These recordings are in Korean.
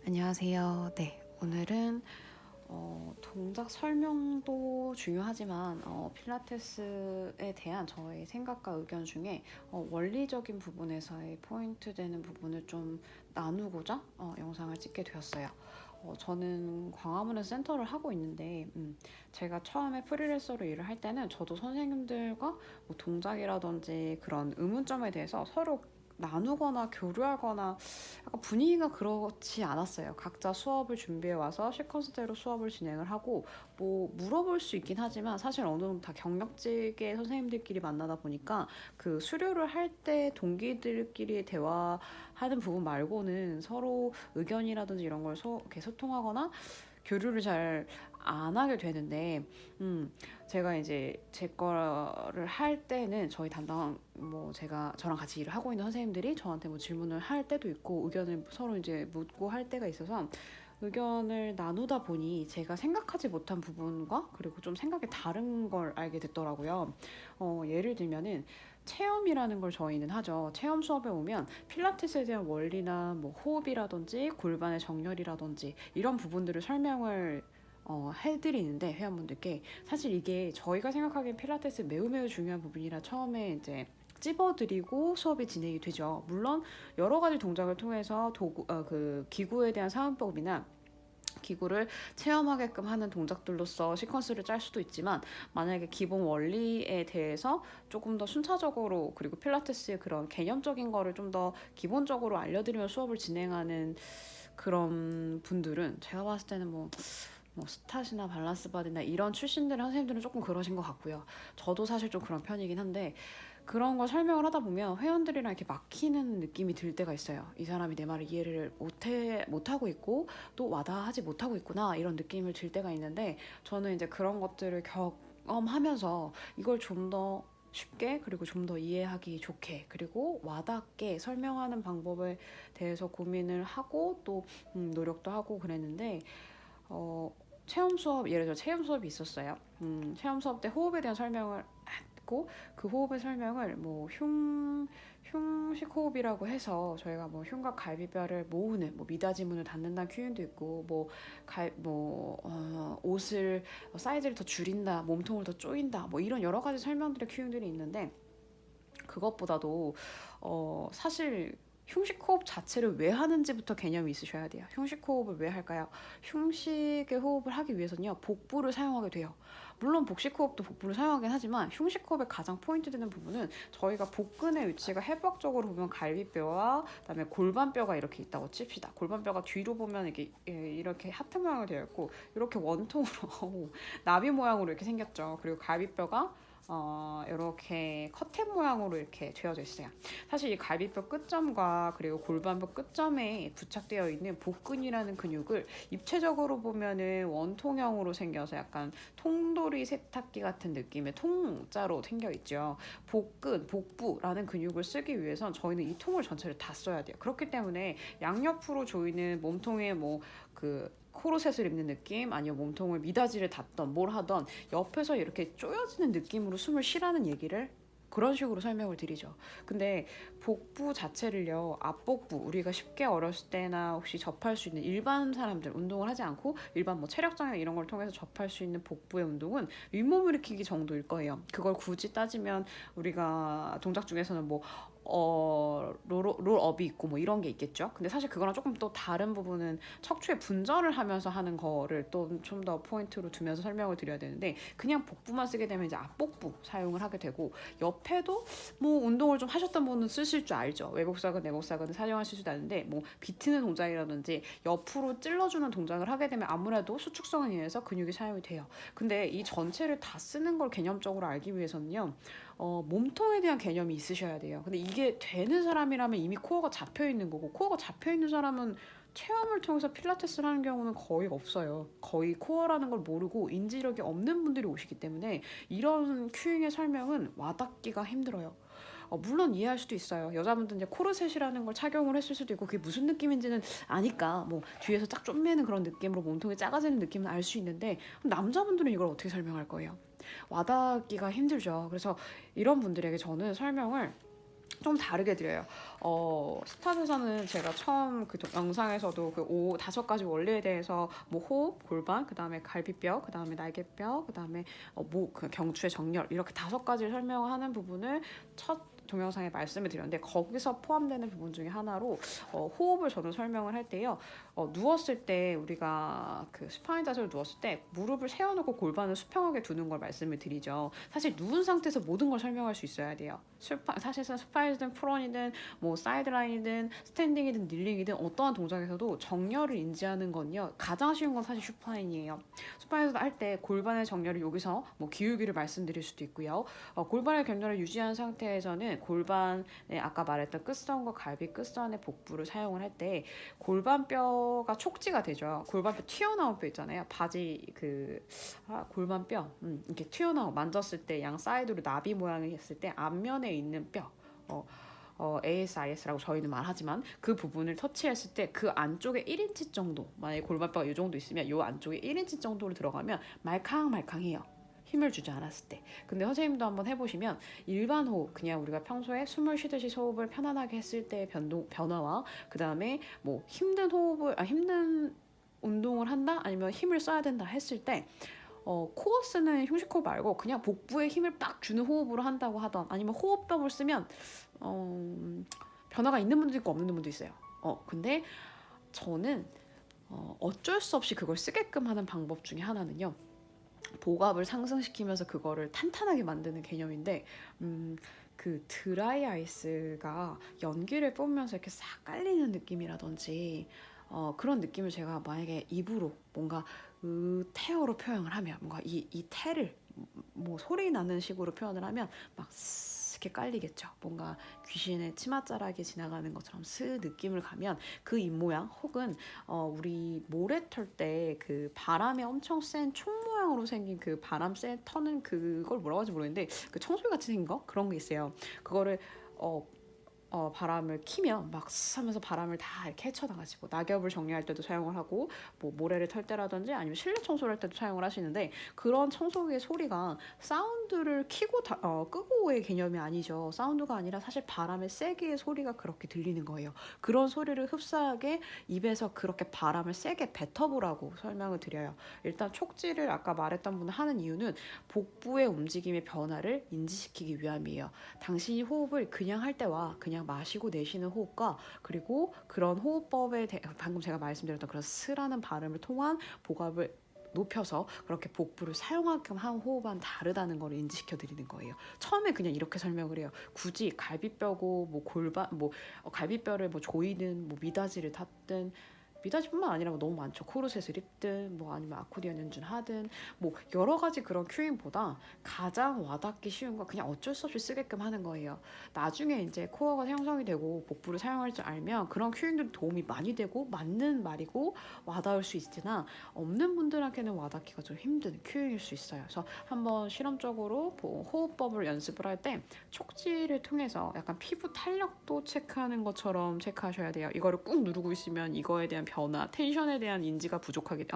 안녕하세요. 네, 오늘은 동작 설명도 중요하지만 필라테스에 대한 저의 생각과 의견 중에 원리적인 부분에서의 포인트 되는 부분을 좀 나누고자 영상을 찍게 되었어요. 저는 광화문에서 센터를 하고 있는데 제가 처음에 프리랜서로 일을 할 때는 저도 선생님들과 뭐 동작이라든지 그런 의문점에 대해서 서로 나누거나 교류하거나 약간 분위기가 그렇지 않았어요. 각자 수업을 준비해 와서 시퀀스대로 수업을 진행을 하고 뭐 물어볼 수 있긴 하지만 사실 어느 정도 다 경력직의 선생님들끼리 만나다 보니까 그 수료를 할 때 동기들끼리 대화하는 부분 말고는 서로 의견이라든지 이런 걸 이렇게 소통하거나 교류를 잘 안 하게 되는데 제가 이제 제 거를 할 때는 저희 담당 뭐 제가 저랑 같이 일을 하고 있는 선생님들이 저한테 뭐 질문을 할 때도 있고 의견을 서로 이제 묻고 할 때가 있어서 의견을 나누다 보니 제가 생각하지 못한 부분과 그리고 좀 생각이 다른 걸 알게 됐더라고요. 예를 들면은 체험이라는 걸 저희는 하죠. 체험 수업에 오면 필라테스에 대한 원리나 뭐 호흡이라든지 골반의 정렬이라든지 이런 부분들을 설명을 해드리는데 회원분들께 사실 이게 저희가 생각하기엔 필라테스 매우 중요한 부분이라 처음에 이제 찝어드리고 수업이 진행이 되죠. 물론 여러 가지 동작을 통해서 그 기구에 대한 사용법이나 기구를 체험하게끔 하는 동작들로서 시퀀스를 짤 수도 있지만 만약에 기본 원리에 대해서 조금 더 순차적으로 그리고 필라테스의 그런 개념적인 거를 좀 더 기본적으로 알려드리며 수업을 진행하는 그런 분들은 제가 봤을 때는 뭐 스타시나 밸런스 바디나 이런 출신들의 선생님들은 조금 그러신 것 같고요. 저도 사실 좀 그런 편이긴 한데 그런 걸 설명을 하다 보면 회원들이랑 이렇게 막히는 느낌이 들 때가 있어요. 이 사람이 내 말을 이해를 못하고 있고 또 와닿지 못하고 있구나 이런 느낌을 들 때가 있는데 저는 이제 그런 것들을 경험하면서 이걸 좀 더 쉽게 그리고 좀 더 이해하기 좋게 그리고 와닿게 설명하는 방법에 대해서 고민을 하고 또 노력도 하고 그랬는데 어, 체험 수업 예를 들어 체험 수업이 있었어요. 체험 수업 때 호흡에 대한 설명을 했고 그 호흡의 설명을 뭐 흉식 호흡이라고 해서 저희가 뭐 흉곽 갈비뼈를 모으는 뭐 미다지문을 닫는다는 큐인도 있고 옷을 사이즈를 더 줄인다 몸통을 더 조인다 뭐 이런 여러 가지 설명들의 큐인들이 있는데 그것보다도 사실 흉식 호흡 자체를 왜 하는지부터 개념이 있으셔야 돼요. 흉식 호흡을 왜 할까요? 흉식의 호흡을 하기 위해서는요, 복부를 사용하게 돼요. 물론 복식 호흡도 복부를 사용하긴 하지만 흉식 호흡의 가장 포인트 되는 부분은 저희가 복근의 위치가 해부학적으로 보면 갈비뼈와 그다음에 골반뼈가 이렇게 있다고 칩시다. 골반뼈가 뒤로 보면 이렇게 하트 모양으로 되어 있고 이렇게 원통으로 나비 모양으로 이렇게 생겼죠. 그리고 갈비뼈가 이렇게 커튼 모양으로 이렇게 되어져 있어요. 사실 이 갈비뼈 끝점과 그리고 골반뼈 끝점에 부착되어 있는 복근이라는 근육을 입체적으로 보면은 원통형으로 생겨서 약간 통돌이 세탁기 같은 느낌의 통자로 생겨 있죠. 복부라는 근육을 쓰기 위해선 저희는 이 통을 전체를 다 써야 돼요. 그렇기 때문에 양옆으로 조이는 몸통에 그 코르셋을 입는 느낌 아니면 몸통을 미닫이를 닫던 뭘 하던 옆에서 이렇게 쪼여지는 느낌으로 숨을 쉬라는 얘기를 그런 식으로 설명을 드리죠. 근데 복부 자체를요, 앞복부, 우리가 쉽게 어렸을 때나 혹시 접할 수 있는 일반 사람들, 운동을 하지 않고 일반 뭐 체력장애 이런 걸 통해서 접할 수 있는 복부의 운동은 윗몸 일으키기 정도일 거예요. 그걸 굳이 따지면 우리가 동작 중에서는 롤업이 있고 뭐 이런 게 있겠죠. 근데 사실 그거랑 조금 또 다른 부분은 척추에 분전을 하면서 하는 거를 또 좀 더 포인트로 두면서 설명을 드려야 되는데 그냥 복부만 쓰게 되면 이제 앞복부 사용을 하게 되고 옆에도 뭐 운동을 좀 하셨던 분은 쓰실 줄 알죠. 외복사근, 내복사근을 사용하실 줄 아는데 뭐 비트는 동작이라든지 옆으로 찔러주는 동작을 하게 되면 아무래도 수축성에 의해서 근육이 사용이 돼요. 근데 이 전체를 다 쓰는 걸 개념적으로 알기 위해서는요. 몸통에 대한 개념이 있으셔야 돼요. 근데 이게 되는 사람이라면 이미 코어가 잡혀 있는 거고 코어가 잡혀 있는 사람은 체험을 통해서 필라테스를 하는 경우는 거의 없어요. 거의 코어라는 걸 모르고 인지력이 없는 분들이 오시기 때문에 이런 큐잉의 설명은 와닿기가 힘들어요. 물론 이해할 수도 있어요. 여자분들 이제 코르셋이라는 걸 착용을 했을 수도 있고 그게 무슨 느낌인지는 아니까 뭐 뒤에서 쫙 쪼매는 그런 느낌으로 몸통이 작아지는 느낌은 알 수 있는데 남자분들은 이걸 어떻게 설명할 거예요? 와닿기가 힘들죠. 그래서 이런 분들에게 저는 설명을 좀 다르게 드려요. 스탑에서는 제가 처음 그 영상에서도 그 5가지 원리에 대해서 뭐 호흡, 골반, 그 다음에 갈비뼈, 그 다음에 날개뼈, 그 다음에 목, 그 경추의 정렬 이렇게 5가지를 설명하는 부분을 첫 동영상에 말씀을 드렸는데 거기서 포함되는 부분 중에 하나로 호흡을 저는 설명을 할 때요. 누웠을 때 우리가 그 수파인 자세로 누웠을 때 무릎을 세워놓고 골반을 수평하게 두는 걸 말씀을 드리죠. 사실 누운 상태에서 모든 걸 설명할 수 있어야 돼요. 사실상 스파이든 프론이든 뭐 사이드라인이든 스탠딩이든 닐링이든 어떠한 동작에서도 정렬을 인지하는 건요 가장 쉬운 건 사실 슈파인이에요. 슈파인에서 할 때 골반의 정렬을 여기서 뭐 기울기를 말씀드릴 수도 있고요. 골반의 정렬을 유지한 상태에서는 골반에 아까 말했던 끝선과 갈비 끝선의 복부를 사용을 할 때 골반뼈가 촉지가 되죠. 골반뼈 튀어나온 뼈 있잖아요. 바지 골반뼈 이렇게 튀어나온 만졌을 때 양 사이드로 나비 모양이 했을 때 앞면에 있는 뼈 ASIS라고 저희는 말하지만 그 부분을 터치했을 때 그 안쪽에 1인치 정도 만약에 골반뼈가 이 정도 있으면 이 안쪽에 1인치 정도로 들어가면 말캉말캉해요. 힘을 주지 않았을 때. 근데 선생님도 한번 해보시면 일반 호흡 그냥 우리가 평소에 숨을 쉬듯이 호흡을 편안하게 했을 때의 변화와 그 다음에 뭐 힘든 운동을 한다 아니면 힘을 써야 된다 했을 때 코어 쓰는 흉식 호흡 말고 그냥 복부에 힘을 빡 주는 호흡으로 한다고 하던 아니면 호흡법을 쓰면 변화가 있는 분도 있고 없는 분도 있어요. 근데 저는 어쩔 수 없이 그걸 쓰게끔 하는 방법 중에 하나는요. 복압을 상승시키면서 그거를 탄탄하게 만드는 개념인데 그 드라이 아이스가 연기를 뿜으면서 이렇게 싹 깔리는 느낌이라든지 그런 느낌을 제가 만약에 입으로 뭔가 태어로 표현을 하면 뭔가 이 태를 뭐 소리 나는 식으로 표현을 하면 막 이렇게 깔리겠죠. 뭔가 귀신의 치맛자락이 지나가는 것처럼 스 느낌을 가면 그 입모양 혹은 우리 모래 털 때 그 바람에 엄청 센 총 모양으로 생긴 그 바람 터는 그걸 뭐라고 하지 모르겠는데 그 청소기 같이 생긴 거 그런 게 있어요. 그거를 바람을 키면 막 하면서 바람을 다 이렇게 헤쳐나가시고 낙엽을 정리할 때도 사용을 하고 뭐 모래를 털 때라든지 아니면 실내 청소를 할 때도 사용을 하시는데 그런 청소기의 소리가 사운드를 끄고의 개념이 아니죠. 사운드가 아니라 사실 바람의 세기의 소리가 그렇게 들리는 거예요. 그런 소리를 흡사하게 입에서 그렇게 바람을 세게 뱉어보라고 설명을 드려요. 일단 촉지를 아까 말했던 분은 하는 이유는 복부의 움직임의 변화를 인지시키기 위함이에요. 당신이 호흡을 그냥 할 때와 그냥 마시고 내쉬는 호흡과 그리고 그런 호흡법에 방금 제가 말씀드렸던 그런 스라는 발음을 통한 복압을 높여서 그렇게 복부를 사용하게끔 한 호흡은 다르다는 걸 인지시켜 드리는 거예요. 처음에 그냥 이렇게 설명을 해요. 굳이 갈비뼈고 뭐 골반 뭐 갈비뼈를 뭐 조이든 뭐 미닫이를 닫든 미닫이뿐만 아니라 너무 많죠. 코르셋을 입든 뭐 아니면 아코디언 연주하든 뭐 여러 가지 그런 큐잉보다 가장 와닿기 쉬운 거 그냥 어쩔 수 없이 쓰게끔 하는 거예요. 나중에 이제 코어가 형성이 되고 복부를 사용할 줄 알면 그런 큐잉도 도움이 많이 되고 맞는 말이고 와닿을 수 있으나 없는 분들한테는 와닿기가 좀 힘든 큐잉일 수 있어요. 그래서 한번 실험적으로 호흡법을 연습을 할 때 촉지를 통해서 약간 피부 탄력도 체크하는 것처럼 체크하셔야 돼요. 이거를 꾹 누르고 있으면 이거에 대한 변화, 텐션에 대한 인지가 부족하게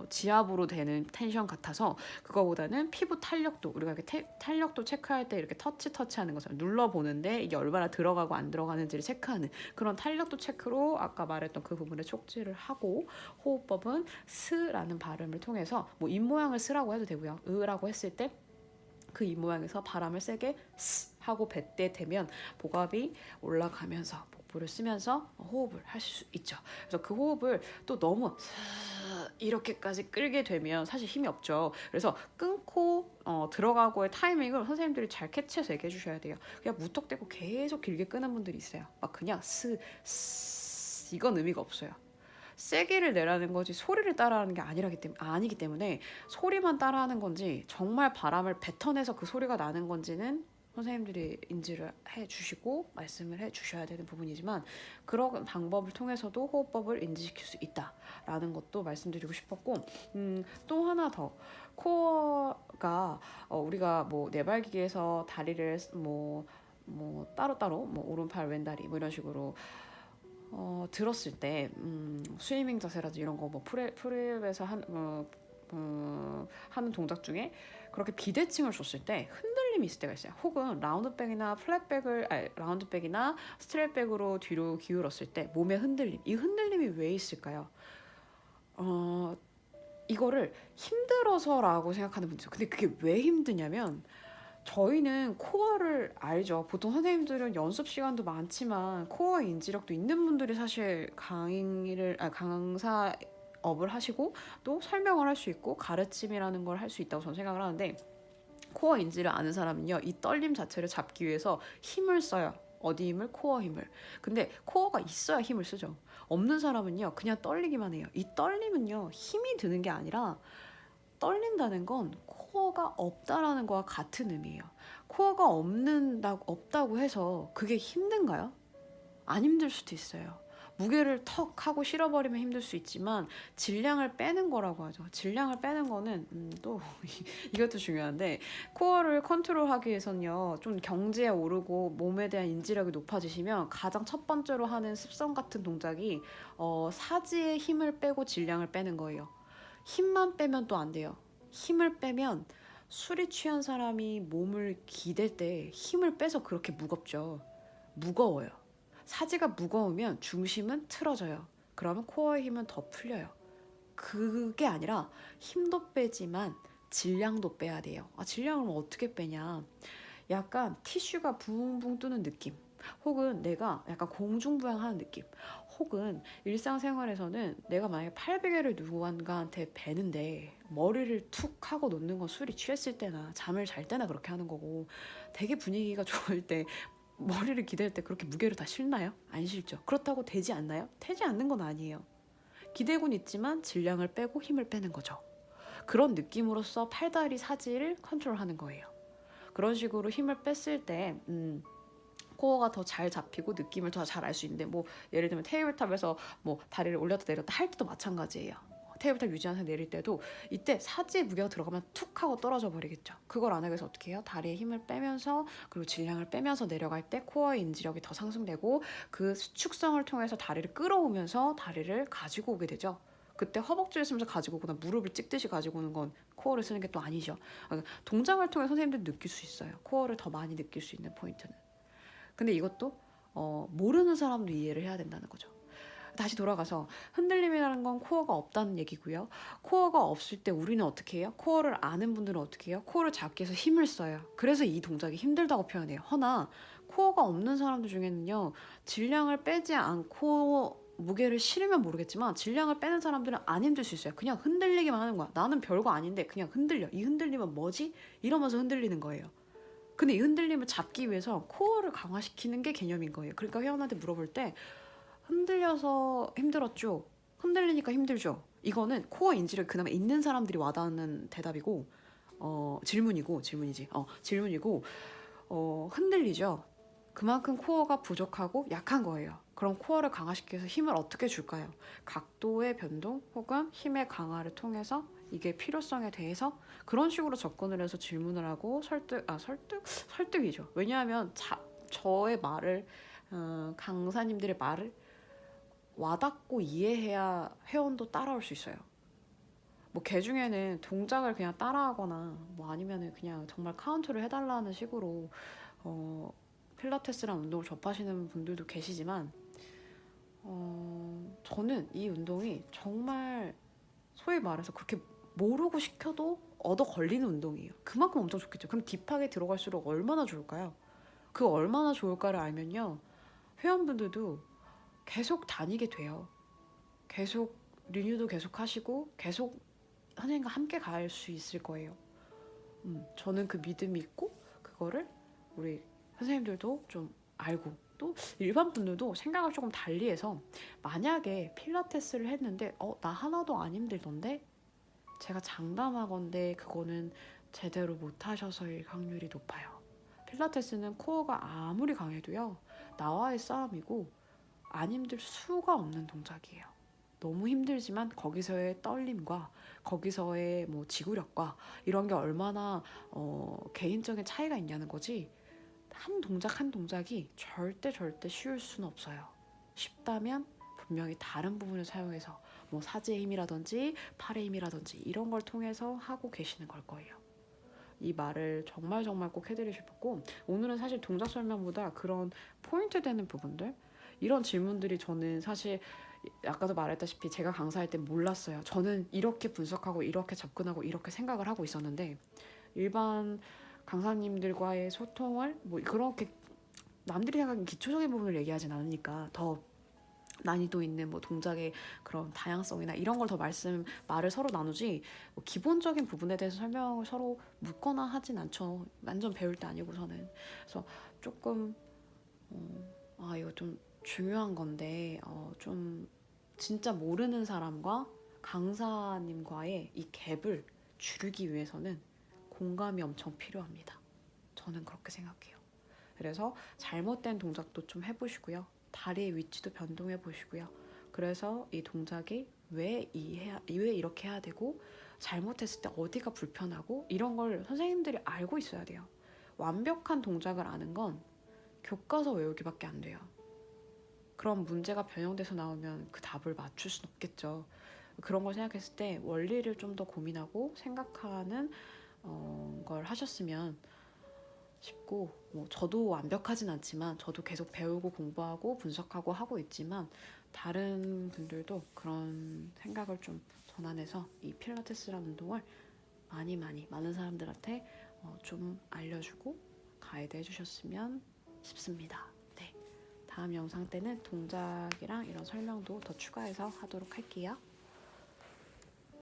지압으로 되는 텐션 같아서 그거보다는 피부 탄력도 우리가 이렇게 탄력도 체크할 때 이렇게 터치하는 것처럼 눌러보는데 이게 얼마나 들어가고 안 들어가는지를 체크하는 그런 탄력도 체크로 아까 말했던 그 부분에 촉지를 하고 호흡법은 스라는 발음을 통해서 뭐 입모양을 스라고 해도 되고요. 으라고 했을 때 그 입모양에서 바람을 세게 스 하고 뱉게 되면 복압이 올라가면서 복부를 쓰면서 호흡을 하실 수 있죠. 그래서 그 호흡을 또 너무 이렇게까지 끌게 되면 사실 힘이 없죠. 그래서 끊고 들어가고의 타이밍을 선생님들이 잘 캐치해서 얘기해 주셔야 돼요. 그냥 무턱대고 계속 길게 끄는 분들이 있어요. 막 그냥 이건 의미가 없어요. 세기를 내라는 거지 소리를 따라하는 게 아니기 때문에 소리만 따라하는 건지 정말 바람을 뱉어내서 그 소리가 나는 건지는 선생님들이 인지를 해주시고 말씀을 해주셔야 되는 부분이지만 그런 방법을 통해서도 호흡법을 인지시킬 수 있다라는 것도 말씀드리고 싶었고 또 하나 더 코어가 우리가 뭐 내발기에서 다리를 뭐 따로따로 뭐 오른팔 왼다리 뭐 이런 식으로 들었을 때 스위밍 자세라든지 이런 거 뭐 프랩에서 하는 동작 중에 그렇게 비대칭을 줬을 때 흔들림 흔들림이 있을 때가 있어요. 혹은 라운드백이나 스트랩백으로 뒤로 기울었을 때 몸의 흔들림, 이 흔들림이 왜 있을까요? 이거를 힘들어서라고 생각하는 분들, 근데 그게 왜 힘드냐면, 저희는 코어를 알죠. 보통 선생님들은 연습 시간도 많지만 코어 인지력도 있는 분들이 사실 강사업을 하시고 또 설명을 할 수 있고 가르침이라는 걸 할 수 있다고 저는 생각을 하는데, 코어 인지를 아는 사람은요, 이 떨림 자체를 잡기 위해서 힘을 써요. 어디 힘을? 코어 힘을. 근데 코어가 있어야 힘을 쓰죠. 없는 사람은요, 그냥 떨리기만 해요. 이 떨림은요, 힘이 드는 게 아니라, 떨린다는 건 코어가 없다라는 거와 같은 의미예요. 코어가 없다고 해서 그게 힘든가요? 안 힘들 수도 있어요. 무게를 턱 하고 실어버리면 힘들 수 있지만, 질량을 빼는 거라고 하죠. 질량을 빼는 거는 또 이것도 중요한데, 코어를 컨트롤하기 위해서는요, 좀 경지에 오르고 몸에 대한 인지력이 높아지시면 가장 첫 번째로 하는 습성 같은 동작이 사지의 힘을 빼고 질량을 빼는 거예요. 힘만 빼면 또 안 돼요. 힘을 빼면 술이 취한 사람이 몸을 기댈 때 힘을 빼서 그렇게 무겁죠. 무거워요. 사지가 무거우면 중심은 틀어져요. 그러면 코어의 힘은 더 풀려요. 그게 아니라 힘도 빼지만 질량도 빼야 돼요. 질량을 어떻게 빼냐? 약간 티슈가 붕붕 뜨는 느낌. 혹은 내가 약간 공중부양하는 느낌. 혹은 일상생활에서는 내가 만약에 800개를 누군가한테 베는데 머리를 툭 하고 놓는 건 술이 취했을 때나 잠을 잘 때나 그렇게 하는 거고, 되게 분위기가 좋을 때 머리를 기댈 때 그렇게 무게를 다 실나요? 안 실죠. 그렇다고 되지 않나요? 되지 않는 건 아니에요. 기대고는 있지만 질량을 빼고 힘을 빼는 거죠. 그런 느낌으로써 팔다리 사지를 컨트롤하는 거예요. 그런 식으로 힘을 뺐을 때 코어가 더 잘 잡히고 느낌을 더 잘 알 수 있는데, 뭐 예를 들면 테이블탑에서 뭐 다리를 올렸다 내렸다 할 때도 마찬가지예요. 테이블탑 유지하면서 내릴 때도 이때 사지의 무게가 들어가면 툭 하고 떨어져 버리겠죠. 그걸 안 하기 위해서 어떻게 해요? 다리에 힘을 빼면서, 그리고 질량을 빼면서 내려갈 때 코어의 인지력이 더 상승되고, 그 수축성을 통해서 다리를 끌어오면서 다리를 가지고 오게 되죠. 그때 허벅지를 쓰면서 가지고 오거나 무릎을 찍듯이 가지고 오는 건 코어를 쓰는 게 또 아니죠. 그러니까 동작을 통해 선생님들 느낄 수 있어요. 코어를 더 많이 느낄 수 있는 포인트는. 근데 이것도 모르는 사람도 이해를 해야 된다는 거죠. 다시 돌아가서, 흔들림이라는 건 코어가 없다는 얘기고요. 코어가 없을 때 우리는 어떻게 해요? 코어를 아는 분들은 어떻게 해요? 코어를 잡기 위해서 힘을 써요. 그래서 이 동작이 힘들다고 표현해요. 허나 코어가 없는 사람들 중에는요, 질량을 빼지 않고 무게를 실으면 모르겠지만 질량을 빼는 사람들은 안 힘들 수 있어요. 그냥 흔들리기만 하는 거야. 나는 별거 아닌데 그냥 흔들려. 이 흔들림은 뭐지? 이러면서 흔들리는 거예요. 근데 이 흔들림을 잡기 위해서 코어를 강화시키는 게 개념인 거예요. 그러니까 회원한테 물어볼 때, 흔들려서 힘들었죠? 흔들리니까 힘들죠? 이거는 코어 인지력이 그나마 있는 사람들이 와닿는 대답이고, 질문이고, 흔들리죠? 그만큼 코어가 부족하고 약한 거예요. 그럼 코어를 강화시키기 위해서 힘을 어떻게 줄까요? 각도의 변동 혹은 힘의 강화를 통해서 이게 필요성에 대해서 그런 식으로 접근을 해서 질문을 하고 설득이죠. 왜냐하면 저의 말을, 강사님들의 말을 와닿고 이해해야 회원도 따라올 수 있어요. 뭐 개 중에는 동작을 그냥 따라하거나 뭐 아니면은 그냥 정말 카운트를 해달라는 식으로 필라테스랑 운동을 접하시는 분들도 계시지만, 저는 이 운동이 정말 소위 말해서 그렇게 모르고 시켜도 얻어 걸리는 운동이에요. 그만큼 엄청 좋겠죠. 그럼 딥하게 들어갈수록 얼마나 좋을까요? 그 얼마나 좋을까를 알면요, 회원분들도 계속 다니게 돼요. 계속 리뉴도 계속 하시고 계속 선생님과 함께 갈 수 있을 거예요. 저는 그 믿음이 있고, 그거를 우리 선생님들도 좀 알고, 또 일반 분들도 생각을 조금 달리해서, 만약에 필라테스를 했는데 나 하나도 안 힘들던데, 제가 장담하건대 그거는 제대로 못 하셔서일 확률이 높아요. 필라테스는 코어가 아무리 강해도요, 나와의 싸움이고 안 힘들 수가 없는 동작이에요. 너무 힘들지만 거기서의 떨림과 거기서의 뭐 지구력과 이런 게 얼마나 개인적인 차이가 있냐는 거지, 한 동작 한 동작이 절대 쉬울 수는 없어요. 쉽다면 분명히 다른 부분을 사용해서, 뭐 사지의 힘이라든지 팔의 힘이라든지 이런 걸 통해서 하고 계시는 걸 거예요. 이 말을 정말 꼭 해드리고 싶었고, 오늘은 사실 동작 설명보다 그런 포인트 되는 부분들, 이런 질문들이 저는 사실 아까도 말했다시피 제가 강사할 때 몰랐어요. 저는 이렇게 분석하고 이렇게 접근하고 이렇게 생각을 하고 있었는데, 일반 강사님들과의 소통을 뭐 그렇게 남들이 생각하는 기초적인 부분을 얘기하진 않으니까 더 난이도 있는 뭐 동작의 그런 다양성이나 이런 걸 더 말을 서로 나누지, 뭐 기본적인 부분에 대해서 설명을 서로 묻거나 하진 않죠. 완전 배울 때 아니고서는. 그래서 조금 이거 좀 중요한 건데, 좀 진짜 모르는 사람과 강사님과의 이 갭을 줄이기 위해서는 공감이 엄청 필요합니다. 저는 그렇게 생각해요. 그래서 잘못된 동작도 좀 해보시고요. 다리의 위치도 변동해 보시고요. 그래서 이 동작이 왜 이렇게 해야 되고, 잘못했을 때 어디가 불편하고, 이런 걸 선생님들이 알고 있어야 돼요. 완벽한 동작을 아는 건 교과서 외우기밖에 안 돼요. 그런 문제가 변형돼서 나오면 그 답을 맞출 순 없겠죠. 그런 걸 생각했을 때 원리를 좀 더 고민하고 생각하는 걸 하셨으면 싶고, 뭐 저도 완벽하진 않지만 저도 계속 배우고 공부하고 분석하고 하고 있지만, 다른 분들도 그런 생각을 좀 전환해서 이 필라테스라는 운동을 많은 사람들한테 좀 알려주고 가이드 해주셨으면 싶습니다. 네, 다음 영상 때는 동작이랑 이런 설명도 더 추가해서 하도록 할게요.